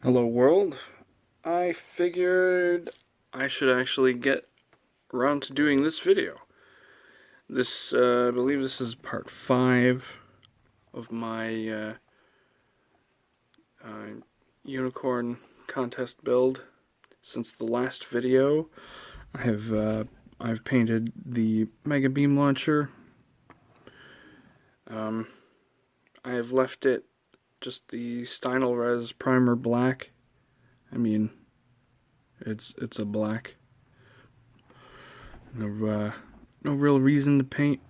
Hello world. I figured I should actually get around to doing this video. I believe this is part 5 of my unicorn contest build. Since the last video, I've painted the Mega Beam Launcher. I have left it just the Stynylrez primer black. I mean, it's a black. No real reason to paint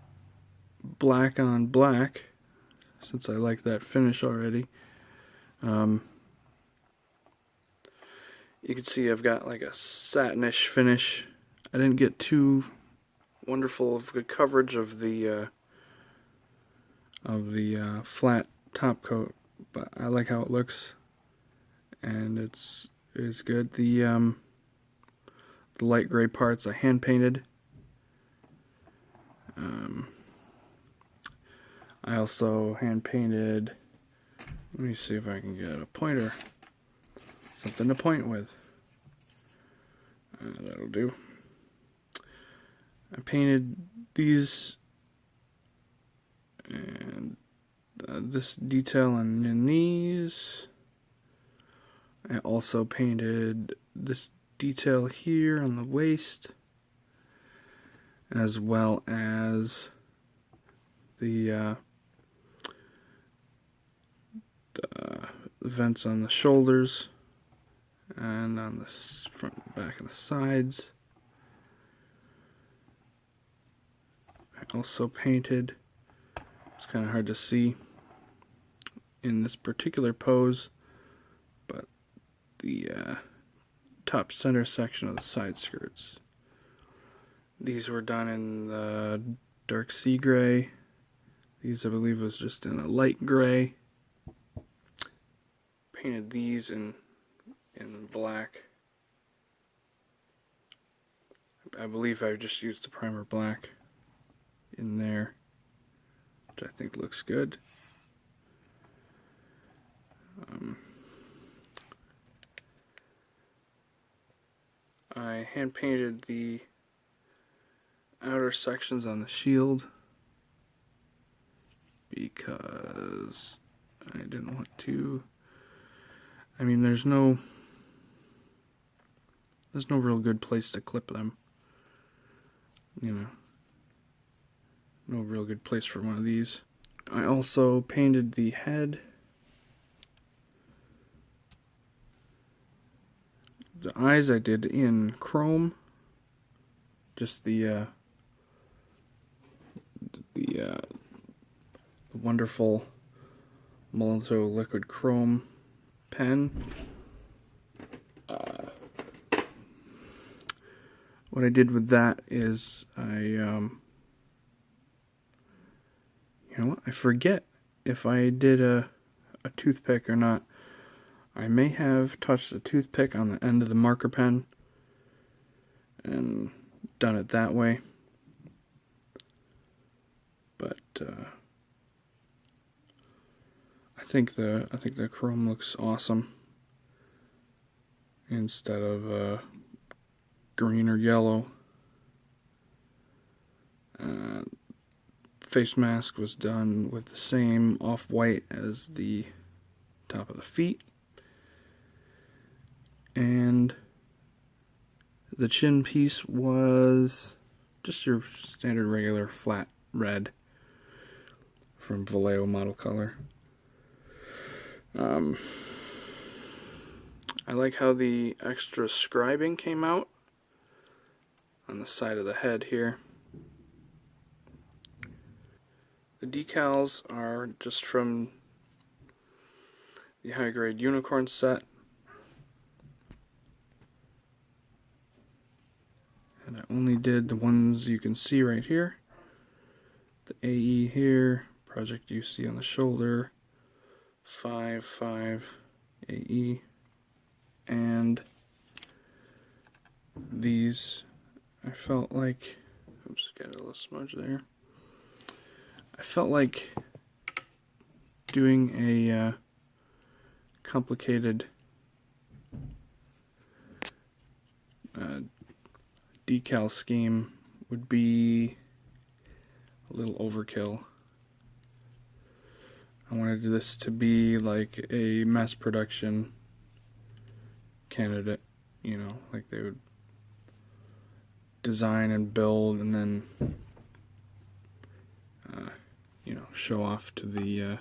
black on black, since I like that finish already. You can see I've got like a satinish finish. I didn't get too wonderful of good coverage of the flat top coat, but I like how it looks, and it's good. The light gray parts I hand painted. I also hand painted. Let me see if I can get a pointer, something to point with. That'll do. I painted these and this detail on these. I also painted this detail here on the waist, as well as the vents on the shoulders and on the front and back of the sides. I also painted, it's kind of hard to see in this particular pose, but the top center section of the side skirts. These were done in the dark sea gray. These, I believe, was just in a light gray. Painted these in black. I believe I just used the primer black in there, which I think looks good. I hand painted the outer sections on the shield because I didn't want to. I mean, there's no real good place to clip them. You know, no real good place for one of these. I also painted the head. The eyes I did in chrome. Just the wonderful Molto liquid chrome pen. What I did with that is you know what? I forget if I did a toothpick or not. I may have touched a toothpick on the end of the marker pen and done it that way. But I think the chrome looks awesome instead of green or yellow. Face mask was done with the same off-white as the top of the feet. And the chin piece was just your standard regular flat red from Vallejo Model Color. I like how the extra scribing came out on the side of the head here. The decals are just from the high grade unicorn set. And I only did the ones you can see right here. The AE here, Project UC on the shoulder, 5.5 AE, and these, I felt like, oops, got a little smudge there. I felt like doing a complicated decal scheme would be a little overkill. I wanted this to be like a mass production candidate, you know, like they would design and build and then, you know, show off to the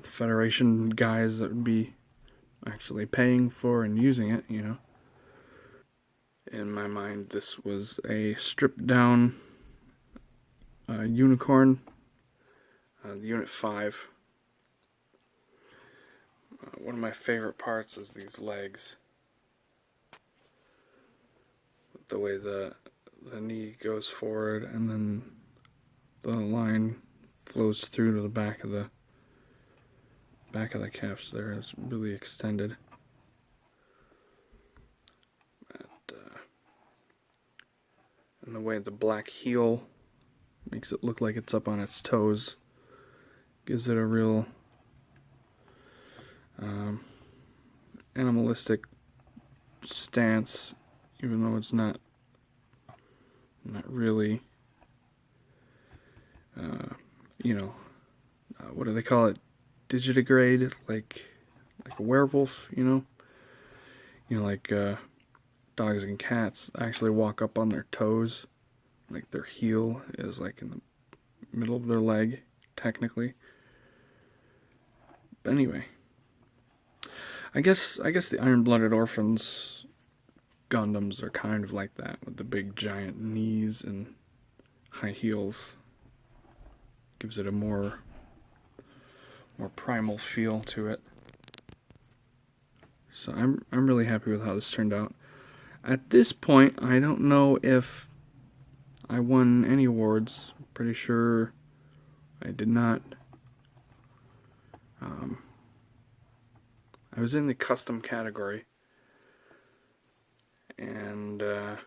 Federation guys that would be actually paying for and using it, you know. In my mind, this was a stripped down unicorn, Unit 5. One of my favorite parts is these legs. The way the knee goes forward and then the line flows through to the back of the calves there. It's really extended. And the way the black heel makes it look like it's up on its toes gives it a real animalistic stance, even though it's not really, you know, what do they call it? Digitigrade, like a werewolf, you know? You know, like dogs and cats actually walk up on their toes, like their heel is like in the middle of their leg, technically. But anyway, I guess the Iron-Blooded Orphans Gundams are kind of like that, with the big giant knees and high heels. Gives it a more primal feel to it. So I'm really happy with how this turned out. At this point, I don't know if I won any awards. I'm pretty sure I did not. I was in the custom category, and I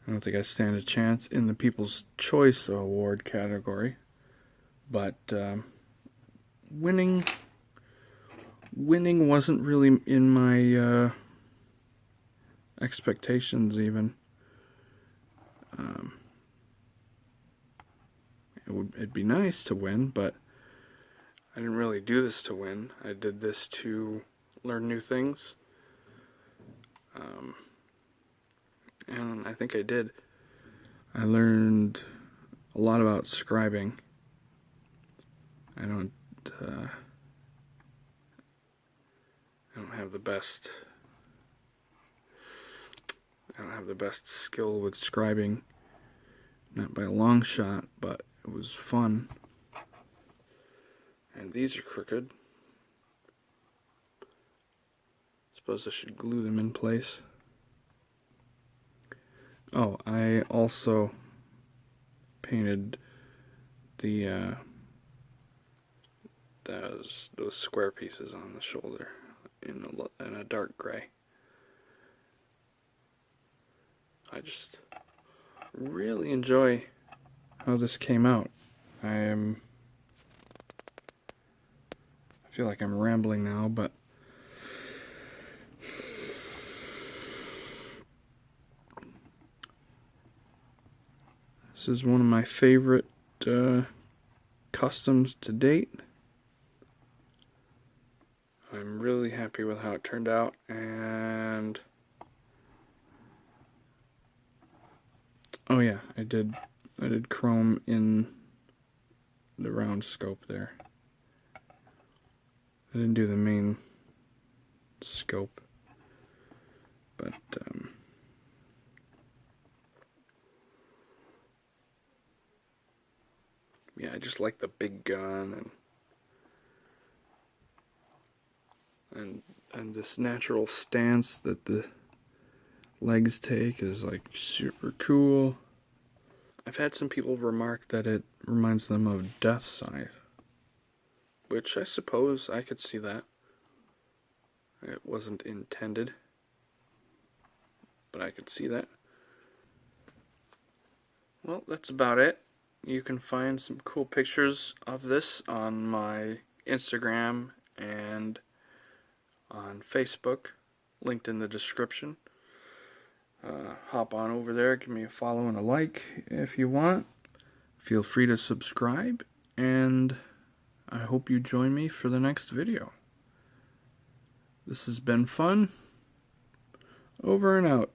don't think I stand a chance in the People's Choice Award category. But winning wasn't really in my expectations even. It'd be nice to win, but I didn't really do this to win. I did this to learn new things. And I think I did. I learned a lot about scribing. I don't have the best. I don't have the best skill with scribing, not by a long shot, but it was fun. And these are crooked. Suppose I should glue them in place. Oh, I also painted the those square pieces on the shoulder in a dark gray. I just really enjoy how this came out. I feel like I'm rambling now, but this is one of my favorite customs to date. I'm really happy with how it turned out, and oh yeah, I did chrome in the round scope there. I didn't do the main scope, but yeah, I just like the big gun and this natural stance that the legs take is like super cool. I've had some people remark that it reminds them of Death Scythe, which I suppose I could see that. It wasn't intended, but I could see that. Well, that's about it. You can find some cool pictures of this on my Instagram and on Facebook, linked in the description. Hop on over there, give me a follow and a like if you want. Feel free to subscribe, and I hope you join me for the next video. This has been fun. Over and out.